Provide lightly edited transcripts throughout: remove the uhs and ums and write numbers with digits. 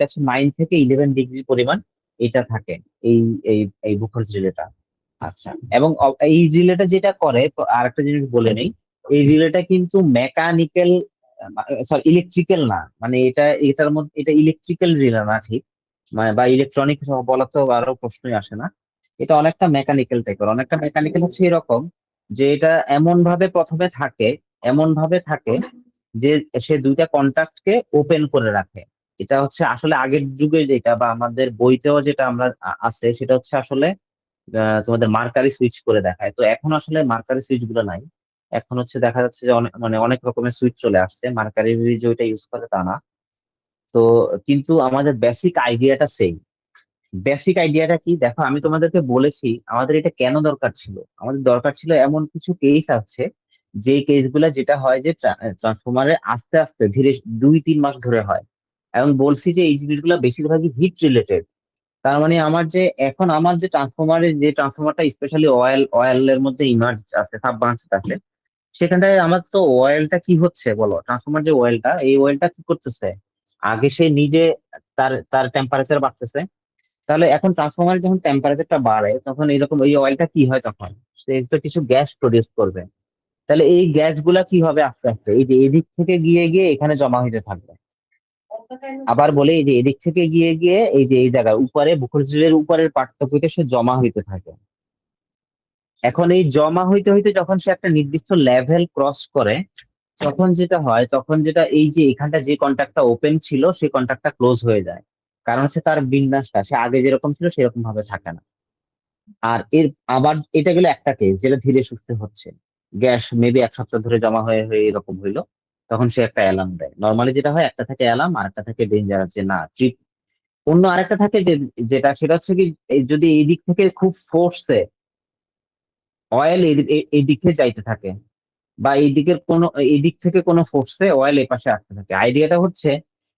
একটা হচ্ছে 9 থেকে 11 ডিগ্রি পরিমাণ এটা থাকে, এই এই এই বুখার রিলেটা। আচ্ছা, এবং এই রিলেটা যেটা করে, তো আর একটা জিনিস বলে নেই, এই রিলেটা কিন্তু মেকানিক্যাল, সরি ইলেকট্রিক্যাল না, মানে এটার মধ্যে এটা ইলেকট্রিক্যাল রিলে না ঠিক, মানে বা ইলেকট্রনিক বলা তো আরো প্রশ্নই আসে না। এটা অনেকটা মেকানিক্যাল টাইপের, অনেকটা মেকানিক্যাল হচ্ছে এরকম যে এটা এমন ভাবে প্রথমে থাকে, এমন ভাবে থাকে যে সে দুইটা কন্ট্রাস্টকে ওপেন করে রাখে। এটা হচ্ছে আসলে আগের যুগে যেটা বা আমাদের বইতেও যেটা আমরা আছে সেটা হচ্ছে আসলে তোমাদের মার্কারি সুইচ করে দেখায়। তো এখন আসলে মার্কারি সুইচ গুলো নাই, এখন হচ্ছে দেখা যাচ্ছে যে অনেক মানে অনেক রকমের সুইচ চলে আসছে, মার্কারি যে ওইটা ইউজ করে তা না। তো কিন্তু আমাদের বেসিক আইডিয়াটা সেই, বেসিক আইডিয়াটা কি দেখো, আমি তোমাদেরকে বলেছি আমাদের এটা কেন দরকার ছিল। আমাদের দরকার ছিল এমন কিছু কেস আছে, যে কেসগুলা যেটা হয় যে ট্রান্সফরমারে আস্তে আস্তে ধীরে 2-3 মাস ধরে হয়, এবং বলছি যে এই জিনিসগুলো বেশিরভাগই হিট রিলেটেড। তার মানে আমার যে এখন আমার যে ট্রান্সফরমারের যে ট্রান্সফরমারটা স্পেশালি অয়েলের মধ্যে ইমার্জ আছে, সাব ব্রাঞ্চ আছে, সেখানটায় আমার তো অয়েলটা কি হচ্ছে বলো, ট্রান্সফরমার যে অয়েলটা, এই অয়েলটা কি করতেছে, আগে সে নিজে তার তার টেম্পারেচার বাড়তেছে। তাহলে এখন ট্রান্সফরমার যখন টেম্পারেচারটা বাড়ে তখন এরকম এই অয়েলটা কি হয়, তখন সে তো কিছু গ্যাস প্রডিউস করবে। তাহলে এই গ্যাস গুলা কি হবে, আস্তে আস্তে এই যে এদিক থেকে গিয়ে গিয়ে এখানে জমা হইতে থাকবে। আবার বলে এই যে এদিক থেকে গিয়ে গিয়ে এই যে এই জায়গায় উপরে বুকরজের উপরের পার্থক্যতে সে জমা হইতে থাকে। এখন এই জমা হইতে হইতে যখন সে একটা নির্দিষ্ট লেভেল ক্রস করে, তখন যেটা হয়, তখন যেটা এই যে এখানটা যে কন্ট্যাক্টটা ওপেন ছিল সেই কন্ট্যাক্টটা ক্লোজ হয়ে যায়। কারণ হচ্ছে তার বিন্যাসটা সে আগে যেরকম ছিল সেরকম ভাবে থাকে না। আর এর আবার এটা গেলে একটা কেস যেটা ধীরে সুস্থে হচ্ছে, গ্যাস মেবি 1 সপ্তাহ ধরে জমা হয়ে হয়ে এরকম হইলো, তখন সে একটা অ্যালার্ম দেয়। নর্মালি যেটা হয়, একটা থাকে অ্যালার্ম আর একটা থাকে ডেঞ্জার, যে না ট্রিপ। অন্য আরেকটা থাকে যে যেটা সেটা হচ্ছে কি, যদি এই দিক থেকে খুব ফোর্সে অয়েল এই দিকে যাইতে থাকে, বা এই দিকের কোনো এই দিক থেকে কোনো ফোর্সে অয়েল এই পাশে আসতে থাকে। আইডিয়াটা হচ্ছে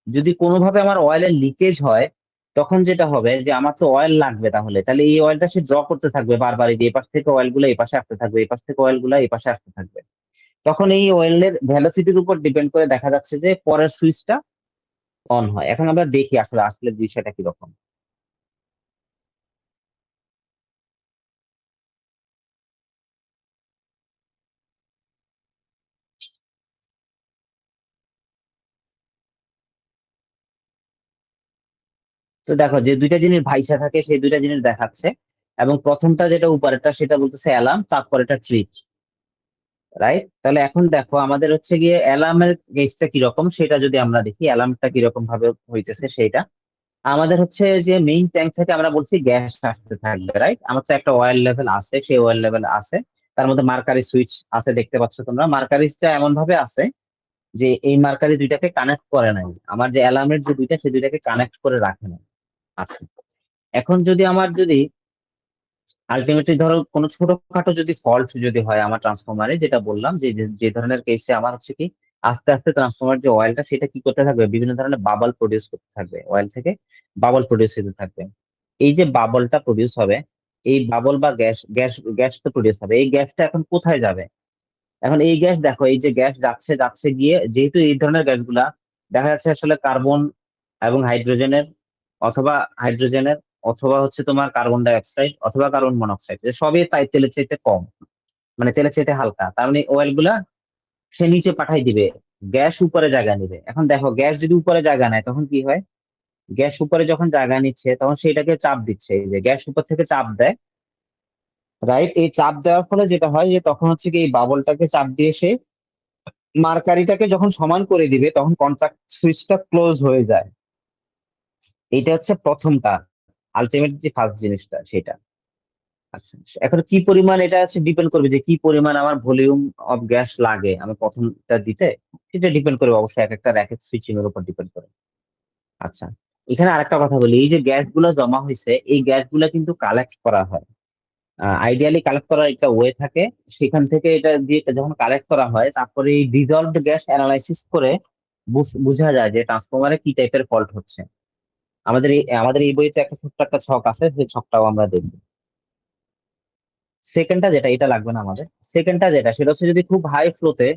যদি কোনোভাবে আমার অয়েলের লিকেজ হয়, তখন যেটা হবে যে আমার তো অয়েল লাগবে, তাহলে তাহলে এই অয়েলটা সে ড্র করতে থাকবে বারবার, এই যে এই পাশ থেকে অয়েল গুলো এই পাশে আসতে থাকবে, এই পাশ থেকে অয়েল গুলো এই পাশে আসতে থাকবে। তখন এই অয়েলের ভ্যালোসিটির উপর ডিপেন্ড করে দেখা যাচ্ছে যে পরের সুইচটা অন হয়। এখন আমরা দেখি আসলে আসলে বিষয়টা কিরকম। তো দেখো যে দুইটা জিনিস ভাইসা থাকে সেই দুইটা জিনিস দেখাচ্ছে, এবং প্রথমটা যেটা উপরেরটা সেটা বলতেছে অ্যালার্ম, তারপরেটা ট্রিপ, রাইট? তাহলে এখন দেখো আমাদের হচ্ছে গিয়ে অ্যালার্মের কেসটা কিরকম সেটা যদি আমরা দেখি, অ্যালার্মটা কিরকম ভাবে হইতেছে সেইটা। আমাদের হচ্ছে যে মেইন ট্যাঙ্ক থেকে আমরা বলছি গ্যাস আসতে থাকবে, রাইট? আমার তো একটা অয়েল লেভেল আছে, সেই অয়েল লেভেল আছে, তার মধ্যে মার্কারি সুইচ আছে, দেখতে পাচ্ছ তোমরা মার্কারিটা এমন ভাবে আছে যে এই মার্কারি দুইটাকে কানেক্ট করে নাই, আমার যে অ্যালার্মের যে দুইটা সেই দুইটাকে কানেক্ট করে রাখে না। আচ্ছা, এখন যদি আমার যদি আলটিমেটলি ধরো কোনো ছোটখাটো যদি ফল্ট যদি হয় আমার ট্রান্সফরমারে, যেটা বললাম যে যে যে ধরনের কেসে আমার হচ্ছে কি আস্তে আস্তে ট্রান্সফরমার যে অয়েলটা সেটা কি করতে থাকবে, বিভিন্ন ধরনের বাবল প্রডিউস করতে থাকবে, অয়েল থেকে বাবল প্রডিউস হতে থাকবে। এই যে বাবলটা প্রডিউস হবে, এই বাবল বা গ্যাস গ্যাস গ্যাস তো প্রডিউস হবে, এই গ্যাসটা এখন কোথায় যাবে? এখন এই গ্যাস দেখো, এই যে গ্যাস যাচ্ছে যাচ্ছে গিয়ে, যেহেতু এই ধরনের গ্যাসগুলা দেখা যাচ্ছে আসলে কার্বন এবং হাইড্রোজেনের, অথবা হাইড্রোজেনের, অথবা হচ্ছে তোমার কার্বন ডাই অক্সাইড অথবা কার্বন মনোক্সাইড, সবই তাই তেলের চাইতে কম, মানে তেলের চাইতে হালকা। তার মানে অয়েল গুলা সে নিচে পাঠাই দিবে, গ্যাস উপরে জায়গা নিবে। এখন দেখো গ্যাস যদি উপরে জায়গা নেয় তখন কি হয়, গ্যাস উপরে যখন জায়গা নিচ্ছে তখন সেটাকে চাপ দিচ্ছে, এই যে গ্যাস উপর থেকে চাপ দেয়, রাইট? এই চাপ দেওয়ার ফলে যেটা হয় যে তখন হচ্ছে কি এই বাবলটাকে চাপ দিয়ে সে মার্কারিটাকে যখন সমান করে দিবে তখন কন্ট্রাক্ট সুইচটা ক্লোজ হয়ে যায়। এটা হচ্ছে প্রথমটা, আলটিমেট যে ফার্স্ট জিনিসটা সেটা। আচ্ছা, এখন কি পরিমাণ এটা হচ্ছে ডিপেন্ড করবে যে কি পরিমাণ আমার ভলিউম অফ গ্যাস লাগে আমি প্রথমটা দিতে, সেটা ডিপেন্ড করবে অবশ্যই এক একটা র্যাকেট সুইচিং এর উপর ডিপেন্ড করে। আচ্ছা, এখানে আরেকটা কথা বলি, এই যে গ্যাস গুলো জমা হয়েছে এই গ্যাস গুলা কিন্তু কালেক্ট করা হয়। আইডিয়ালি কালেক্ট করার একটা ওয়ে থাকে, সেখান থেকে এটা দিয়ে যখন কালেক্ট করা হয় তারপরে এই ডিজলভড গ্যাস অ্যানালাইসিস করে বোঝা যায় যে ট্রান্সফরমারে কি টাইপের ফল্ট হচ্ছে। আমাদের এই বইতে একটা ছোট্ট একটা ছক আছে, সেই ছকটাও আমরা দেখবো। সেকেন্ডটা যেটা, এটা লাগবে না আমাদের। সেকেন্ডটা যেটা সেটা হচ্ছে যদি খুব হাই ফ্লোতে,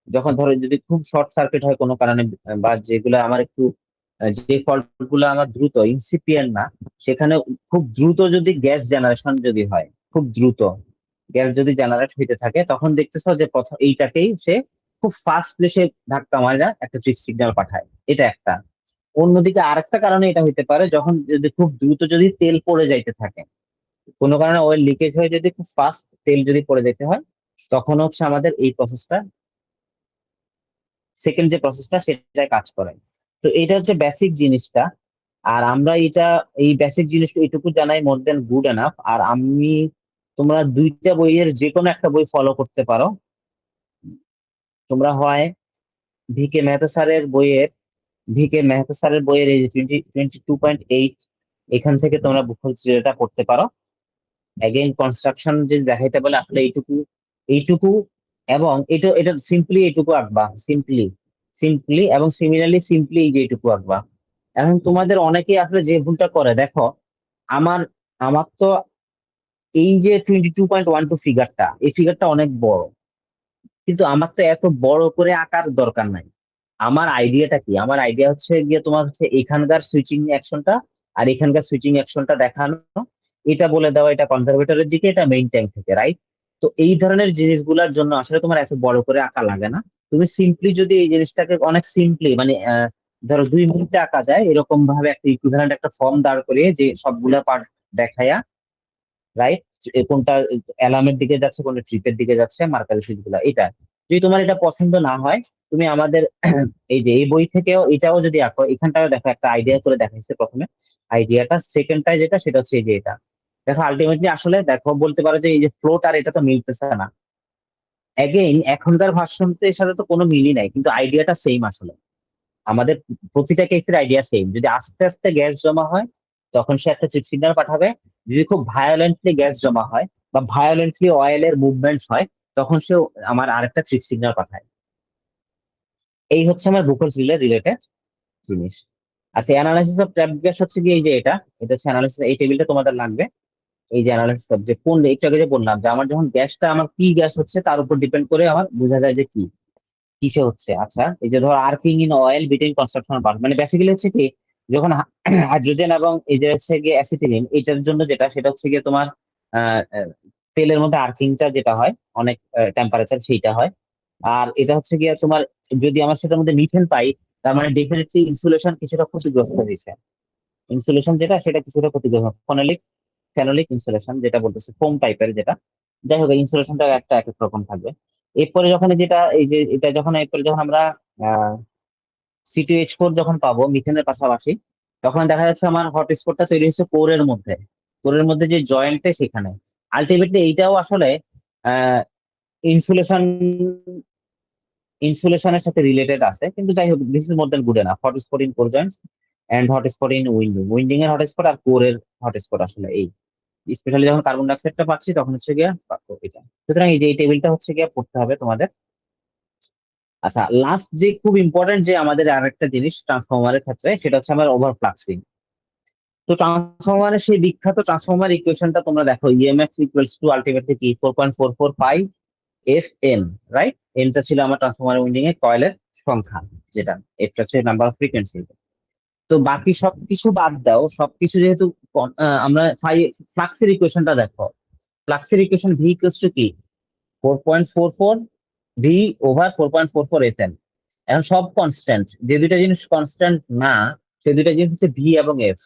যখন ধরো যদি খুব শর্ট সার্কিট হয় কোনো কারণে, বা যেগুলো আমার একটু যে ফল্ট গুলো আমার দ্রুত ইনসিপিয়েন্ট না, সেখানে খুব দ্রুত যদি গ্যাস জেনারেশন যদি হয়, খুব দ্রুত গ্যাস যদি জেনারেট হইতে থাকে, তখন দেখতেছো যে প্রথম এইটাকেই সে খুব ফাস্টলি সে ধাক্কা মারা একটা ট্রিপ সিগন্যাল পাঠায়। এটা একটা। অন্যদিকে আরেকটা কারণে এটা হইতে পারে, যখন যদি খুব দ্রুত যদি তেল পড়ে যাইতে থাকে, কোনো কারণে অয়েল লিকেজ হয়ে যদি খুব ফাস্ট তেল যদি পড়ে যেতে হয়, তখন হচ্ছে আমাদের এই প্রসেসটা, সেকেন্ড যে প্রসেসটা সেটা কাজ করে। তো এটা হচ্ছে বেসিক জিনিসটা। আর আমরা এটা, এই বেসিক জিনিসটা এটুকু জানাই মোর দেন গুড এনাফ। আর আমি, তোমরা দুইটা বইয়ের যে কোনো একটা বই ফলো করতে পারো। তোমরা হয় ভিকে মেহতা স্যারের বইয়ের, এই যে 22.8, এখান থেকে তোমরা বুকফল থ্রিলারটা পড়তে পারো। অ্যাগেইন কনস্ট্রাকশন যদি দেখাইতে বলে, আসলে এইটুকু, এইটুকু এবং এটা এটা সিম্পলি এইটুকু আঁকবা, সিম্পলি, এবং সিমিলারলি সিম্পলি এই যে এইটুকু আঁকবা। এখন তোমাদের অনেকেই আসলে যে ভুলটা করে দেখো, আমার আমার তো এই যে 22.12 ফিগারটা, এই ফিগারটা অনেক বড়, কিন্তু আমার তো এত বড় করে আঁকার দরকার নাই। আমার আইডিয়াটা কি, আমার আইডিয়া হচ্ছে গিয়ে তোমার হচ্ছে এখানকার সুইচিং অ্যাকশনটা আর এখানকার সুইচিং অ্যাকশনটা দেখানো, এটা বলে দেওয়া এটা কনজারভেটরের দিকে, এটা মেইন ট্যাঙ্ক থেকে, রাইট? তো এই ধরনের জিনিসগুলোর জন্য আসলে তোমার এত বড় করে আঁকা লাগে না। তুমি সিম্পলি যদি এই জিনিসটাকে অনেক সিম্পলি মানে ধরো 2 মিনিটে আঁকা যায় এরকম ভাবে একটা ইকুইভ্যালেন্ট একটা ফর্ম দাঁড় করিয়ে যে সবগুলা পার্ট দেখায়া, রাইট, কোনটা অ্যালার্মের দিকে যাচ্ছে, কোনটা ট্রিপের দিকে যাচ্ছে, মার্কারি সুইচ গুলা, এটা যদি তোমার এটা পছন্দ না হয়, তুমি আমাদের এই যে এই বই থেকেও এটাও যদি আঁকো, এখানটাও দেখো একটা আইডিয়া করে দেখাইছে প্রথমে। আইডিয়াটা সেকেন্ডটাই যেটা, সেটা হচ্ছে এই যে এটা। দেখো আলটিমেটলি আসলে দেখো বলতে পারো যে এই যে ফ্লোট আর এটা তো মিলতেছে না। অ্যাগেইন এখনকার ভার্সনের সাথে তো কোনো মিলই নাই, কিন্তু আইডিয়াটা সেম আসলে। আমাদের প্রতিটা কেসের আইডিয়া সেম। যদি আস্তে আস্তে গ্যাস জমা হয়, তখন সে একটা চিপ সিগন্যাল পাঠাবে। যদি খুব ভায়োলেন্টলি গ্যাস জমা হয় বা ভায়োলেন্টলি অয়েলের মুভমেন্ট হয়, তখন সে আমার আরেকটা চিপ সিগন্যাল পাঠায়। এই হচ্ছে আমার বুকল রিলেটেড জিনিস। আচ্ছা, অ্যানালাইসিস অফ ট্র্যাপ গ্যাস হচ্ছে কি, এই যে এটা, এটা হচ্ছে অ্যানালাইসিস। এই টেবিলটা তোমাদের লাগবে। এই যে অ্যানালাইসিস অফ, যে কোন, একটু আগে যে বললাম যে আমার যখন গ্যাসটা, আমার কি গ্যাস হচ্ছে তার উপর ডিপেন্ড করে আমার বোঝা যায় যে কি কিসে হচ্ছে। আচ্ছা, এই যে ধর arcing in oil between construction part, মানে বেসিক্যালি হচ্ছে কি, যখন হাইড্রোজেন এবং এই যে হচ্ছে গিয়ে অ্যাসিটিলিন, এটার জন্য যেটা, সেটা হচ্ছে গিয়ে তোমার তেলের মধ্যে আর্কিংটা যেটা হয় অনেক টেম্পারেচার, সেইটা হয়। আর এটা হচ্ছে গিয়ে তোমার, যদি আমার সেটার মধ্যে মিথেন পাই, তার মানে ডেফিনেটলি ইনসুলেশন কিছুটা ক্ষতিগ্রস্ত হয়েছে। ইনসুলেশন যেটা, সেটা কিছুটা ক্ষতিগ্রস্ত, ফেনোলিক ইনসুলেশন যেটা বলতেছে, ফোম টাইপের যেটা। যাই হোক, ইনসুলেশনটা একটা এক এক রকম থাকবে। এরপরে যখন যেটা, এই যে এটা যখন, এরপরে যখন আমরা C2H4 যখন পাবো মিথেনের পাশাপাশি, তখন দেখা যাচ্ছে আমার হট স্পটটা তৈরি হচ্ছে কোরের মধ্যে। কোরের মধ্যে যে জয়েন্টে, সেখানে আলটিমেটলি এইটাও আসলে আহ ইনসুলেশন, ইনসুলেশনের সাথে রিলেটেড আছে। কিন্তু যাই হোক, this is more than good enough. Hot spot in core joints and hot spot in winding, এর হট স্পট আর কোরের হট স্পট আসলে এই, স্পেশালি যখন কার্বন ডাইঅক্সাইডটা পাচ্ছি তখন হচ্ছে গিয়া এটা। সুতরাং এই যে এই টেবিলটা হচ্ছে গিয়া পড়তে হবে তোমাদের। আচ্ছা, লাস্ট যে খুব ইম্পর্টেন্ট যে আমাদের আরেকটা জিনিস ট্রান্সফরমারের ক্ষেত্রে, সেটা হচ্ছে আমার ওভারফ্লাক্সিং। তো ট্রান্সফরমারের সেই বিখ্যাত ট্রান্সফরমার ইকুয়েশনটা তোমরা দেখো, ইএমএফ ইকুয়ালস টু আলটিমেটলি কি, 4.44 পাই এফ এন, রাইট? এনটা ছিল আমার ট্রান্সফরমার উইন্ডিং এর কয়েলের সংখ্যা, যেটা এটা হচ্ছে নাম্বার অফ ফ্রিকোয়েন্সি। তো বাকি সবকিছু বাদ দাও, সবকিছু যেহেতু আমরা ফ্লাক্সের ইকুয়েশনটা দেখো, ফ্লাক্সের ইকুয়েশন ভি ইকুয়ালস টু কি, 4.44 ভি ওভার 4.44 এফ এন। এখন সব কনস্ট্যান্ট, যে দুইটা জিনিস কনস্ট্যান্ট না, সেই দুইটা জিনিস হচ্ছে ভি এবং এফ।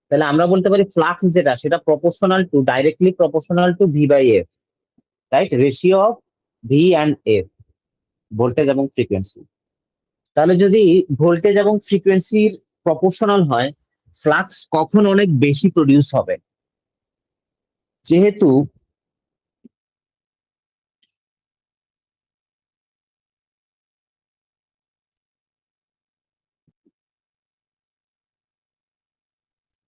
তাহলে আমরা বলতে পারি ফ্লাক্স যেটা, সেটা proportional to, directly proportional to V by F, right? Ratio of V and F, voltage এবং ফ্রিকোয়েন্সি। তাহলে যদি ভোল্টেজ এবং ফ্রিকোয়েন্সির প্রপোর্শনাল হয়, ফ্লাক্স কখন অনেক বেশি প্রডিউস হবে? যেহেতু